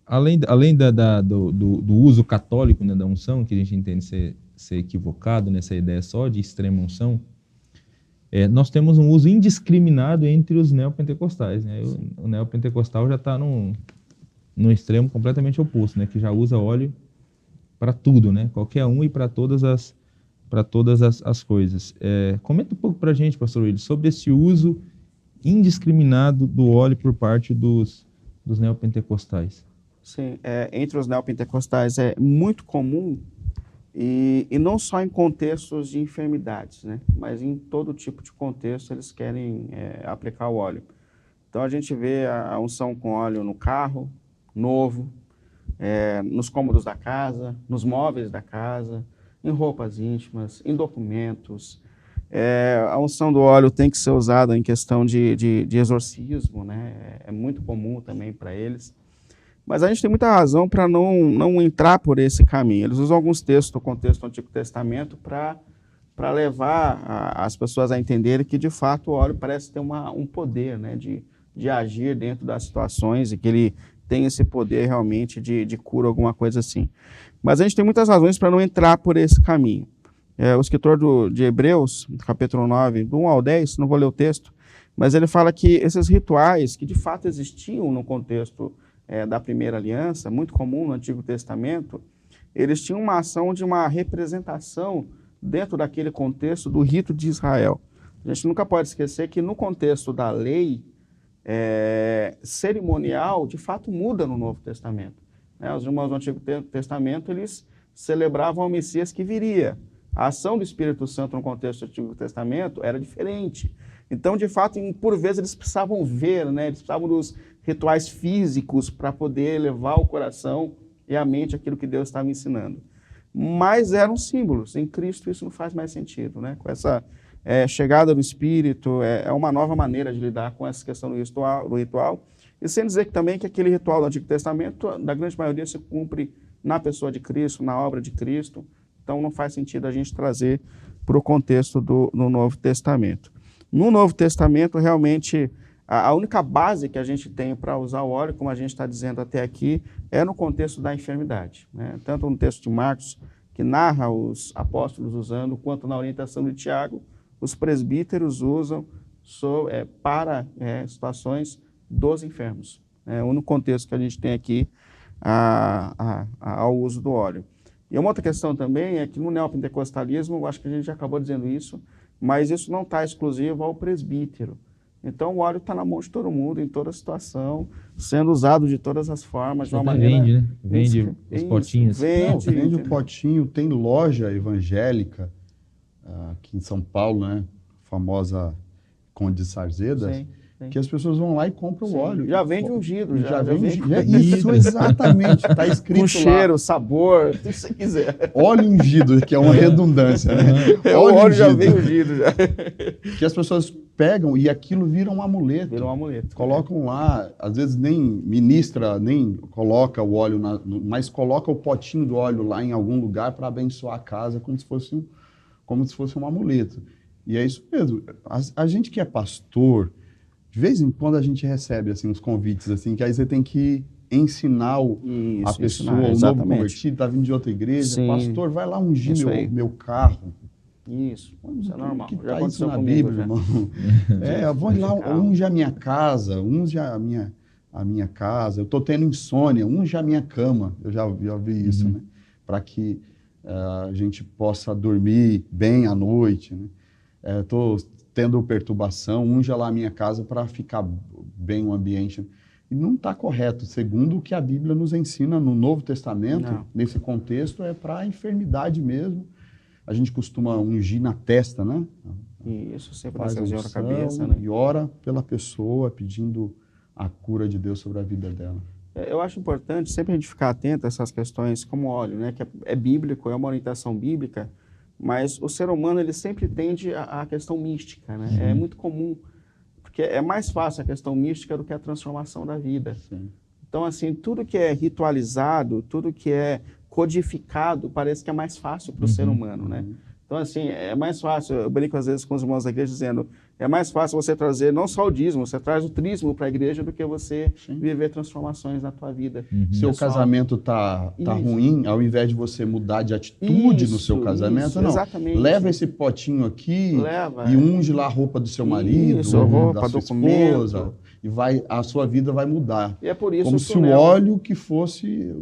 [SPEAKER 2] além do uso católico, né, da unção, que a gente entende ser equivocado nessa ideia só de extrema unção, nós temos um uso indiscriminado entre os neopentecostais, né? O neopentecostal já está num extremo completamente oposto, né? Que já usa óleo para tudo, né? Qualquer um e para todas as coisas. Comenta um pouco para a gente, pastor Willis, sobre esse uso indiscriminado do óleo por parte dos neopentecostais.
[SPEAKER 3] Sim, entre os neopentecostais é muito comum, e não só em contextos de enfermidades, né? Mas em todo tipo de contexto eles querem aplicar o óleo. Então a gente vê a unção com óleo no carro novo, nos cômodos da casa, nos móveis da casa, em roupas íntimas, em documentos. A unção do óleo tem que ser usada em questão de exorcismo, né? É muito comum também para eles. Mas a gente tem muita razão para não entrar por esse caminho. Eles usam alguns textos do contexto do Antigo Testamento para levar as pessoas a entenderem que, de fato, o óleo parece ter um poder, né, de agir dentro das situações, e que ele tem esse poder realmente de cura, alguma coisa assim. Mas a gente tem muitas razões para não entrar por esse caminho. O escritor de Hebreus, capítulo 9, do 1 ao 10, não vou ler o texto, mas ele fala que esses rituais, que de fato existiam no contexto da primeira aliança, muito comum no Antigo Testamento, eles tinham uma ação de uma representação dentro daquele contexto do rito de Israel. A gente nunca pode esquecer que no contexto da lei cerimonial, de fato muda no Novo Testamento. Os irmãos do Antigo Testamento, eles celebravam o Messias que viria. A ação do Espírito Santo no contexto do Antigo Testamento era diferente. Então, de fato, por vezes eles precisavam ver, né? Eles precisavam dos rituais físicos para poder levar o coração e a mente aquilo que Deus estava ensinando. Mas eram símbolos. Em Cristo isso não faz mais sentido, né? Com essa chegada do Espírito, é uma nova maneira de lidar com essa questão do ritual. E sem dizer que também que aquele ritual do Antigo Testamento, da grande maioria, se cumpre na pessoa de Cristo, na obra de Cristo. Então não faz sentido a gente trazer para o contexto do Novo Testamento. No Novo Testamento, realmente, a única base que a gente tem para usar o óleo, como a gente está dizendo até aqui, é no contexto da enfermidade, né? Tanto no texto de Marcos, que narra os apóstolos usando, quanto na orientação de Tiago, os presbíteros usam para situações dos enfermos. É o único contexto que a gente tem aqui ao uso do óleo. E uma outra questão também é que no neopentecostalismo, eu acho que a gente já acabou dizendo isso, mas isso não está exclusivo ao presbítero. Então o óleo está na mão de todo mundo, em toda situação, sendo usado de todas as formas, de uma maneira...
[SPEAKER 2] Vende, né? Vende os potinhos.
[SPEAKER 4] Vende o potinho, tem loja evangélica aqui em São Paulo, né? A famosa Conde de Sarzedas. Sim. Que as pessoas vão lá e compram o óleo.
[SPEAKER 3] Já vende ungido. Já
[SPEAKER 4] vende. Isso, exatamente. Está escrito
[SPEAKER 3] com cheiro, sabor, tudo que você quiser.
[SPEAKER 4] Óleo ungido, que é uma redundância, né?
[SPEAKER 3] O óleo já vem ungido. Já.
[SPEAKER 4] Que as pessoas pegam e aquilo vira um amuleto.
[SPEAKER 3] Vira um amuleto.
[SPEAKER 4] Colocam lá, às vezes nem ministra, nem coloca o óleo, mas coloca o potinho do óleo lá em algum lugar para abençoar a casa como se fosse um amuleto. E é isso mesmo. A gente que é pastor, de de vez em quando a gente recebe assim, uns convites, assim, que aí você tem que ensinar a pessoa, o novo convertido, está vindo de outra igreja.
[SPEAKER 3] Sim.
[SPEAKER 4] Pastor, vai lá ungir meu carro.
[SPEAKER 3] Isso é normal.
[SPEAKER 4] Que
[SPEAKER 3] Já
[SPEAKER 4] tá isso
[SPEAKER 3] aconteceu
[SPEAKER 4] na
[SPEAKER 3] comigo,
[SPEAKER 4] Bíblia,
[SPEAKER 3] já.
[SPEAKER 4] irmão? Vou lá, unge a minha casa, unge a minha casa. Eu estou tendo insônia, unge a minha cama. Eu já vi isso, né? Para que a gente possa dormir bem à noite, né? Estou tendo perturbação, unge lá a minha casa para ficar bem o ambiente. E não está correto, segundo o que a Bíblia nos ensina no Novo Testamento, nesse contexto, é para a enfermidade mesmo. A gente costuma ungir na testa, né?
[SPEAKER 3] Isso, sempre
[SPEAKER 4] Faz a
[SPEAKER 3] na
[SPEAKER 4] unção,
[SPEAKER 3] cabeça, né?
[SPEAKER 4] e ora pela pessoa, pedindo a cura de Deus sobre a vida dela.
[SPEAKER 3] Eu acho importante sempre a gente ficar atento a essas questões como óleo, né? Que é bíblico, é uma orientação bíblica, mas o ser humano ele sempre tende à questão mística, né? É muito comum, porque é mais fácil a questão mística do que a transformação da vida.
[SPEAKER 4] Sim.
[SPEAKER 3] Então, assim, tudo que é ritualizado, tudo que é codificado, parece que é mais fácil para o ser humano, né? Então, assim, é mais fácil, eu brinco às vezes com os irmãos da igreja dizendo, é mais fácil você trazer não só o dízimo, você traz o trízimo para a igreja do que você viver transformações na tua vida.
[SPEAKER 4] Seu casamento tá ruim, ao invés de você mudar de atitude no seu casamento, não.
[SPEAKER 3] Exatamente.
[SPEAKER 4] Leva esse potinho aqui e unge lá a roupa do seu marido,
[SPEAKER 3] roupa,
[SPEAKER 4] da sua esposa, e a sua vida vai mudar.
[SPEAKER 3] E é por isso
[SPEAKER 4] como se o óleo que fosse...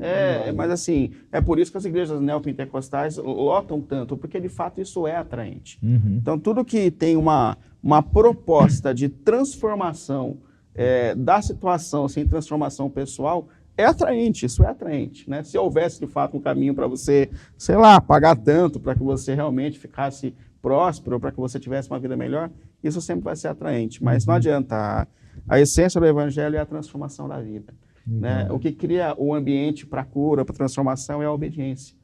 [SPEAKER 3] mas assim, é por isso que as igrejas neopentecostais lotam tanto, porque de fato isso é atraente. Então tudo que tem uma proposta de transformação da situação sem transformação pessoal é atraente, isso é atraente, né? Se houvesse de fato um caminho para você, sei lá, pagar tanto para que você realmente ficasse próspero, para que você tivesse uma vida melhor, isso sempre vai ser atraente, mas não adianta. A essência do evangelho é a transformação da vida. Né? O que cria o ambiente para cura, para transformação é a obediência.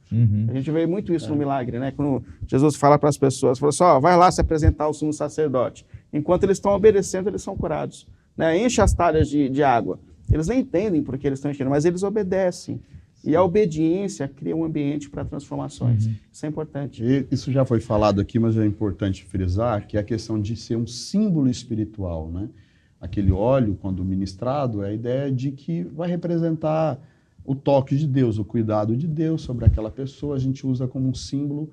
[SPEAKER 3] A gente vê muito isso no milagre, né? Quando Jesus fala para as pessoas, fala assim, vai lá se apresentar ao sumo sacerdote. Enquanto eles estão obedecendo, eles são curados. Né? Enche as talhas de água. Eles nem entendem por que eles estão enchendo, mas eles obedecem. E a obediência cria um ambiente para transformações. Isso é importante.
[SPEAKER 4] E isso já foi falado aqui, mas é importante frisar que é a questão de ser um símbolo espiritual, né? Aquele óleo, quando ministrado, é a ideia de que vai representar o toque de Deus, o cuidado de Deus sobre aquela pessoa. A gente usa como um símbolo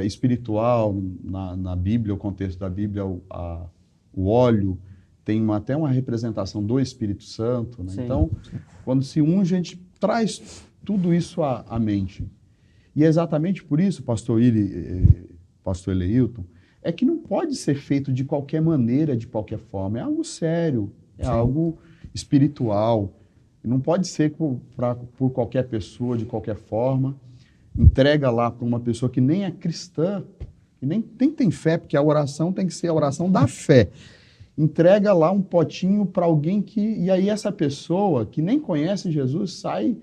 [SPEAKER 4] espiritual na Bíblia, o contexto da Bíblia, o óleo tem até uma representação do Espírito Santo. Né? Então, quando se unge, a gente traz tudo isso à mente. E é exatamente por isso, pastor Eleilton, é que não pode ser feito de qualquer maneira, de qualquer forma. É algo sério, é algo espiritual. Não pode ser por qualquer pessoa, de qualquer forma. Entrega lá para uma pessoa que nem é cristã, que nem tem fé, porque a oração tem que ser a oração da fé. Entrega lá um potinho para alguém e aí essa pessoa que nem conhece Jesus sai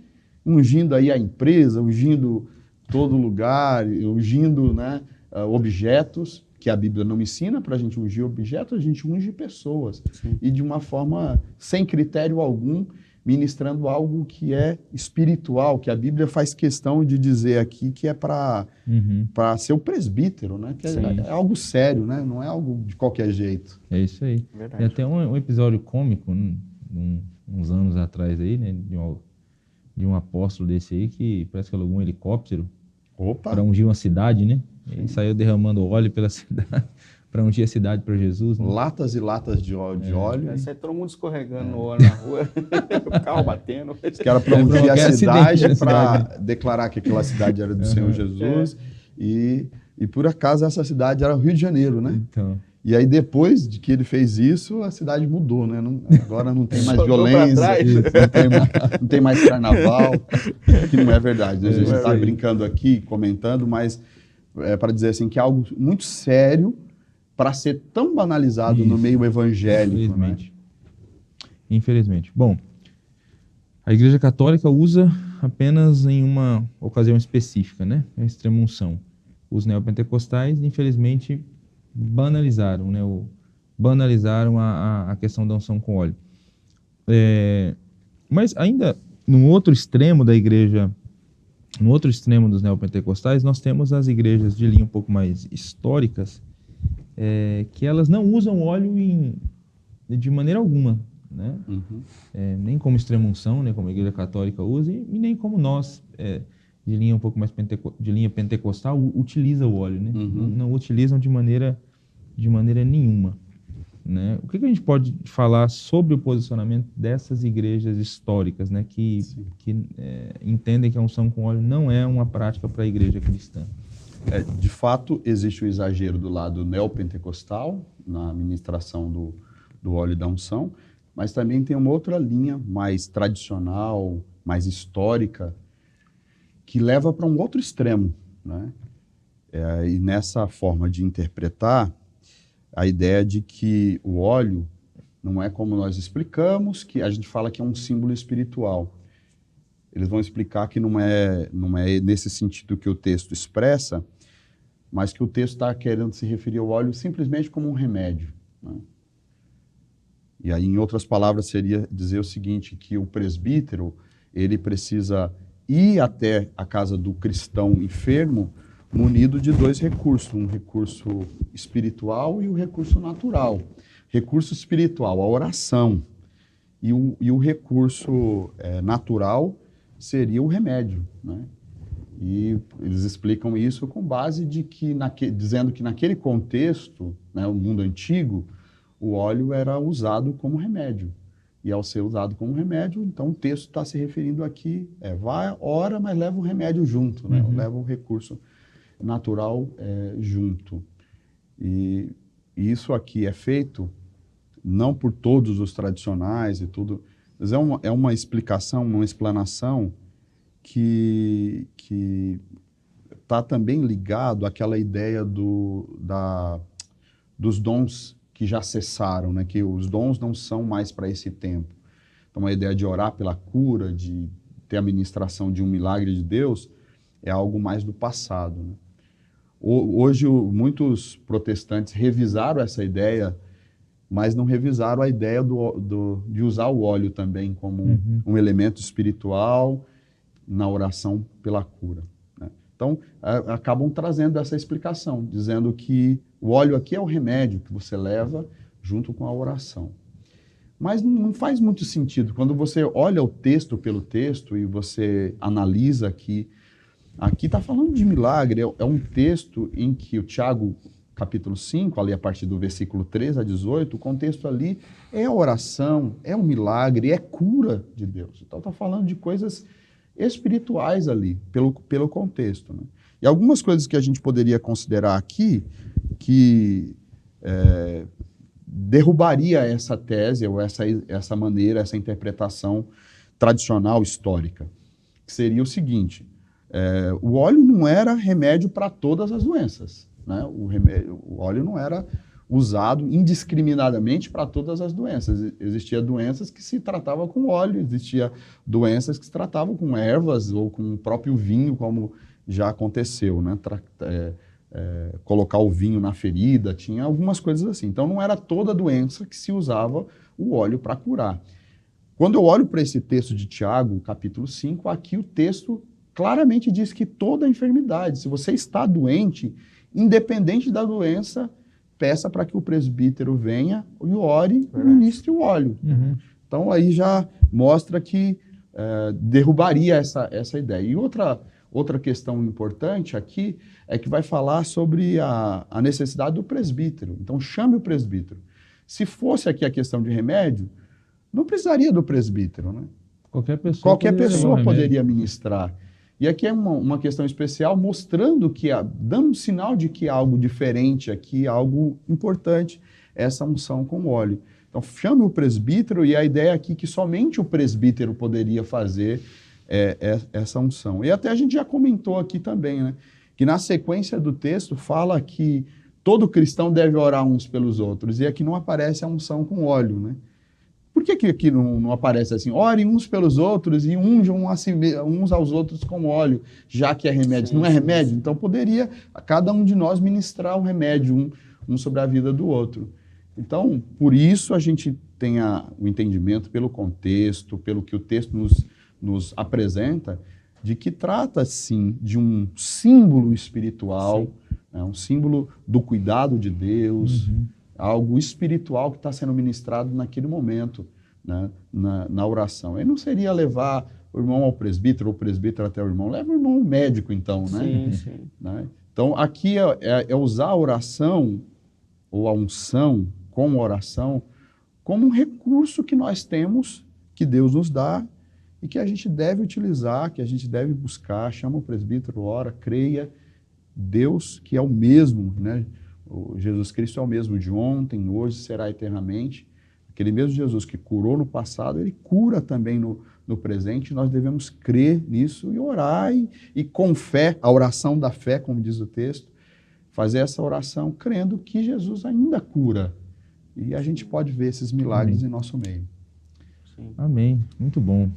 [SPEAKER 4] ungindo aí a empresa, ungindo todo lugar, ungindo, né, objetos, que a Bíblia não ensina para a gente ungir objetos, a gente unge pessoas. E de uma forma sem critério algum, ministrando algo que é espiritual, que a Bíblia faz questão de dizer aqui que é para ser o presbítero, né? Que é algo sério, né? Não é algo de qualquer jeito.
[SPEAKER 2] É isso aí.
[SPEAKER 3] Verdade.
[SPEAKER 2] Tem até um episódio cômico, uns anos atrás aí, né? De um apóstolo desse aí que parece que alugou um helicóptero para ungir uma cidade, né? Ele saiu derramando óleo pela cidade para ungir a cidade para Jesus. Né?
[SPEAKER 4] Latas e latas de óleo.
[SPEAKER 3] Sai todo mundo escorregando no óleo na rua, o carro batendo.
[SPEAKER 4] Que era para ungir a cidade, para declarar que aquela cidade era do Senhor Jesus. E por acaso essa cidade era o Rio de Janeiro, né?
[SPEAKER 2] Então.
[SPEAKER 4] E aí depois de que ele fez isso, a cidade mudou, né? Agora não tem mais violência, não tem mais carnaval, que não é verdade. A gente está brincando aqui, comentando, mas é para dizer assim que é algo muito sério para ser tão banalizado no meio evangélico.
[SPEAKER 2] Infelizmente. Né? Infelizmente. Bom, a Igreja Católica usa apenas em uma ocasião específica, né? A extrema-unção. Os neopentecostais, infelizmente, banalizaram, né? Banalizaram a questão da unção com óleo. Mas ainda no outro extremo da igreja, no outro extremo dos neopentecostais, nós temos as igrejas de linha um pouco mais históricas, que elas não usam óleo de maneira alguma, né?
[SPEAKER 4] Uhum.
[SPEAKER 2] Nem como extrema-unção, né, como a Igreja Católica usa, e nem como nós, de linha um pouco mais de linha pentecostal, utiliza o óleo, né?
[SPEAKER 4] Uhum.
[SPEAKER 2] Não utilizam de maneira nenhuma, né? O que a gente pode falar sobre o posicionamento dessas igrejas históricas, né, que entendem que a unção com óleo não é uma prática para a igreja cristã?
[SPEAKER 4] De fato, existe o exagero do lado neopentecostal, na ministração do óleo da unção, mas também tem uma outra linha mais tradicional, mais histórica, que leva para um outro extremo, né? E nessa forma de interpretar, a ideia de que o óleo não é como nós explicamos, que a gente fala que é um símbolo espiritual. Eles vão explicar que não é nesse sentido que o texto expressa, mas que o texto está querendo se referir ao óleo simplesmente como um remédio, né? E aí, em outras palavras, seria dizer o seguinte, que o presbítero, ele precisa ir até a casa do cristão enfermo munido de dois recursos, um recurso espiritual e o recurso natural. Recurso espiritual, a oração, e o recurso natural seria o remédio, né? E eles explicam isso com base de que, dizendo que naquele contexto, né, o mundo antigo, o óleo era usado como remédio. E ao ser usado como remédio, então o texto está se referindo aqui, vai, ora, mas leva o remédio junto, né? Leva o recurso natural junto. E isso aqui é feito não por todos os tradicionais e tudo, mas é uma explicação, uma explanação que está também ligado àquela ideia dos dons que já cessaram, né? Que os dons não são mais para esse tempo. Então, a ideia de orar pela cura, de ter a ministração de um milagre de Deus, é algo mais do passado, né? Hoje, muitos protestantes revisaram essa ideia, mas não revisaram a ideia de usar o óleo também como um elemento espiritual na oração pela cura, né? Então, acabam trazendo essa explicação, dizendo que o óleo aqui é o remédio que você leva junto com a oração. Mas não faz muito sentido. Quando você olha o texto pelo texto e você analisa aqui está falando de milagre. É um texto em que o Tiago, capítulo 5, ali a partir do versículo 13 a 18, o contexto ali é a oração, é o milagre, é cura de Deus. Então está falando de coisas espirituais ali, pelo contexto, né? E algumas coisas que a gente poderia considerar aqui, que derrubaria essa tese, ou essa maneira, essa interpretação tradicional, histórica, que seria o seguinte: o óleo não era remédio para todas as doenças, né? O óleo não era usado indiscriminadamente para todas as doenças. Existiam doenças que se tratavam com óleo, existiam doenças que se tratavam com ervas ou com o próprio vinho, como já aconteceu, né? Colocar o vinho na ferida, tinha algumas coisas assim. Então, não era toda doença que se usava o óleo para curar. Quando eu olho para esse texto de Tiago, capítulo 5, aqui o texto claramente diz que toda enfermidade, se você está doente, independente da doença, peça para que o presbítero venha e ore e ministre o óleo. Então, aí já mostra que derrubaria essa ideia. E outra questão importante aqui é que vai falar sobre a necessidade do presbítero. Então, chame o presbítero. Se fosse aqui a questão de remédio, não precisaria do presbítero, né? Qualquer pessoa poderia ministrar. E aqui é uma questão especial, mostrando dando um sinal de que há algo diferente aqui, algo importante, essa unção com óleo. Então, chame o presbítero, e a ideia aqui é que somente o presbítero poderia fazer essa unção. E até a gente já comentou aqui também, né? Que na sequência do texto fala que todo cristão deve orar uns pelos outros, e aqui não aparece a unção com óleo, né? Por que aqui não aparece assim? Orem uns pelos outros e unjam uns aos outros com óleo, já que é remédio. Não é remédio? Então poderia cada um de nós ministrar o remédio, um sobre a vida do outro. Então, por isso a gente tem o entendimento pelo contexto, pelo que o texto nos apresenta, de que trata, sim, de um símbolo espiritual, né, um símbolo do cuidado de Deus, algo espiritual que está sendo ministrado naquele momento, né, na oração. E não seria levar o irmão ao presbítero, ou o presbítero até o irmão, leva o irmão ao médico, então, né?
[SPEAKER 3] Sim.
[SPEAKER 4] Né? Então, aqui é usar a oração, ou a unção, com a oração, como um recurso que nós temos, que Deus nos dá, e que a gente deve utilizar, que a gente deve buscar. Chama o presbítero, ora, creia, Deus que é o mesmo, né? O Jesus Cristo é o mesmo de ontem, hoje, será eternamente. Aquele mesmo Jesus que curou no passado, ele cura também no presente. Nós devemos crer nisso e orar e com fé, a oração da fé, como diz o texto, fazer essa oração crendo que Jesus ainda cura. E a gente pode ver esses milagres em nosso meio.
[SPEAKER 3] Sim.
[SPEAKER 2] Amém. Muito bom.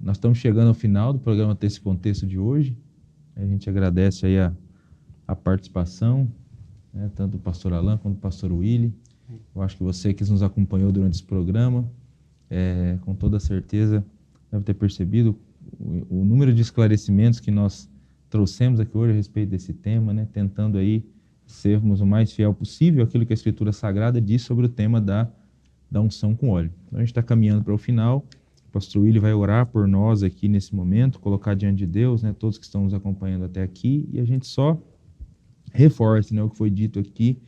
[SPEAKER 2] Nós estamos chegando ao final do programa Texto e Contexto de hoje. A gente agradece aí a participação, né, tanto do pastor Alan quanto do pastor Willy. Eu acho que você que nos acompanhou durante esse programa, com toda certeza deve ter percebido o número de esclarecimentos que nós trouxemos aqui hoje a respeito desse tema, né, tentando aí sermos o mais fiel possível àquilo que a Escritura Sagrada diz sobre o tema da unção com óleo. Então a gente está caminhando para o final. O pastor Willy vai orar por nós aqui nesse momento, colocar diante de Deus, né, todos que estão nos acompanhando até aqui, e a gente só reforça, né, o que foi dito aqui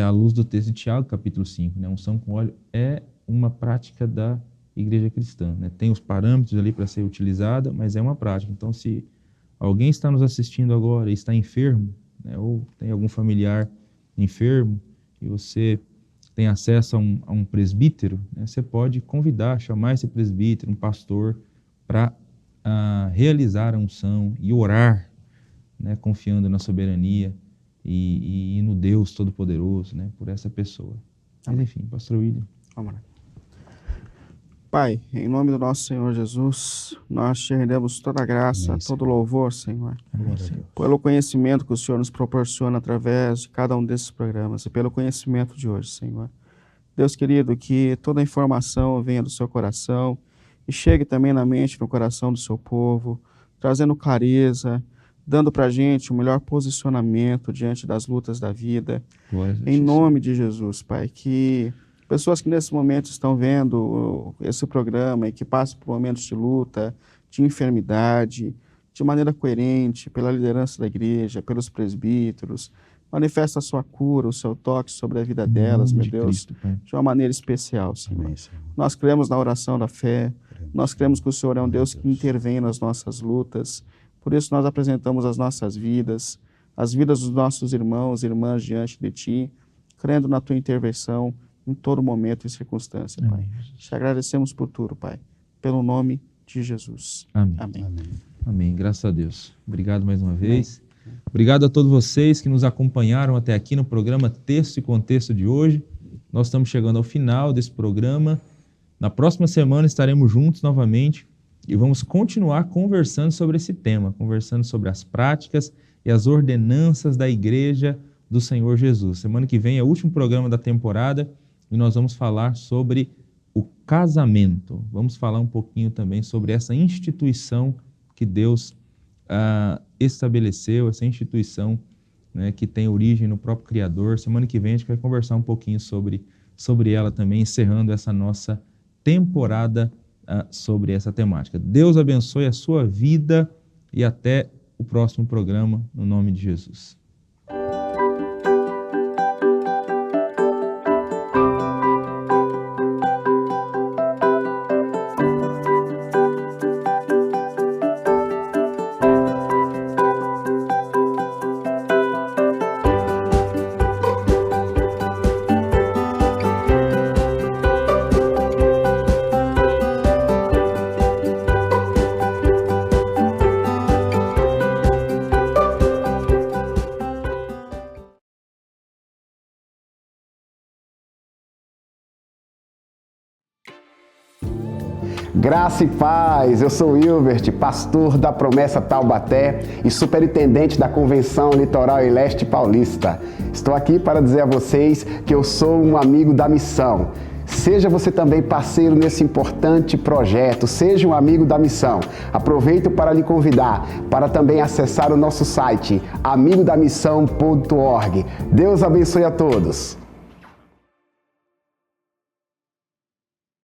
[SPEAKER 2] à luz do texto de Tiago, capítulo 5. Né, a unção com óleo é uma prática da igreja cristã. Né, tem os parâmetros ali para ser utilizada, mas é uma prática. Então, se alguém está nos assistindo agora e está enfermo, né, ou tem algum familiar enfermo, e você tem acesso a um presbítero, né, você pode convidar, chamar esse presbítero, um pastor, para realizar a unção e orar, né, confiando na soberania e no Deus Todo-Poderoso, né, por essa pessoa. Mas enfim, pastor William.
[SPEAKER 3] Vamos lá. Pai, em nome do nosso Senhor Jesus, nós te rendemos toda a graça,
[SPEAKER 4] Amém,
[SPEAKER 3] todo louvor, Senhor,
[SPEAKER 2] Amém, Senhor.
[SPEAKER 3] pelo conhecimento que o Senhor nos proporciona através de cada um desses programas e pelo conhecimento de hoje, Senhor. Deus querido, que toda a informação venha do seu coração e chegue também na mente e no coração do seu povo, trazendo clareza, dando para a gente o melhor posicionamento diante das lutas da vida. Em nome de Jesus, Pai, que pessoas que nesse momento estão vendo esse programa e que passam por momentos de luta, de enfermidade, de maneira coerente, pela liderança da igreja, pelos presbíteros, manifesta a sua cura, o seu toque sobre a vida delas, meu Deus, de uma maneira especial, Senhor.
[SPEAKER 4] Amém, Senhor.
[SPEAKER 3] Nós cremos na oração da fé, nós cremos que o Senhor é um Deus que intervém nas nossas lutas, por isso nós apresentamos as nossas vidas, as vidas dos nossos irmãos e irmãs diante de Ti, crendo na Tua intervenção em todo momento e circunstância, Pai.
[SPEAKER 2] Amém.
[SPEAKER 3] Te agradecemos por tudo, Pai, pelo nome de Jesus.
[SPEAKER 2] Amém.
[SPEAKER 3] Amém.
[SPEAKER 4] Amém.
[SPEAKER 2] Amém. Graças a Deus. Obrigado mais uma vez. Obrigado a todos vocês que nos acompanharam até aqui no programa Texto e Contexto de hoje. Nós estamos chegando ao final desse programa. Na próxima semana estaremos juntos novamente e vamos continuar conversando sobre esse tema, conversando sobre as práticas e as ordenanças da Igreja do Senhor Jesus. Semana que vem é o último programa da temporada e nós vamos falar sobre o casamento. Vamos falar um pouquinho também sobre essa instituição que Deus estabeleceu, essa instituição, né, que tem origem no próprio Criador. Semana que vem a gente vai conversar um pouquinho sobre ela também, encerrando essa nossa temporada sobre essa temática. Deus abençoe a sua vida e até o próximo programa, no nome de Jesus.
[SPEAKER 1] Graça e paz, eu sou Hilbert, pastor da Promessa Taubaté e superintendente da Convenção Litoral e Leste Paulista. Estou aqui para dizer a vocês que eu sou um amigo da missão. Seja você também parceiro nesse importante projeto, seja um amigo da missão. Aproveito para lhe convidar para também acessar o nosso site amigodamissão.org. Deus abençoe a todos.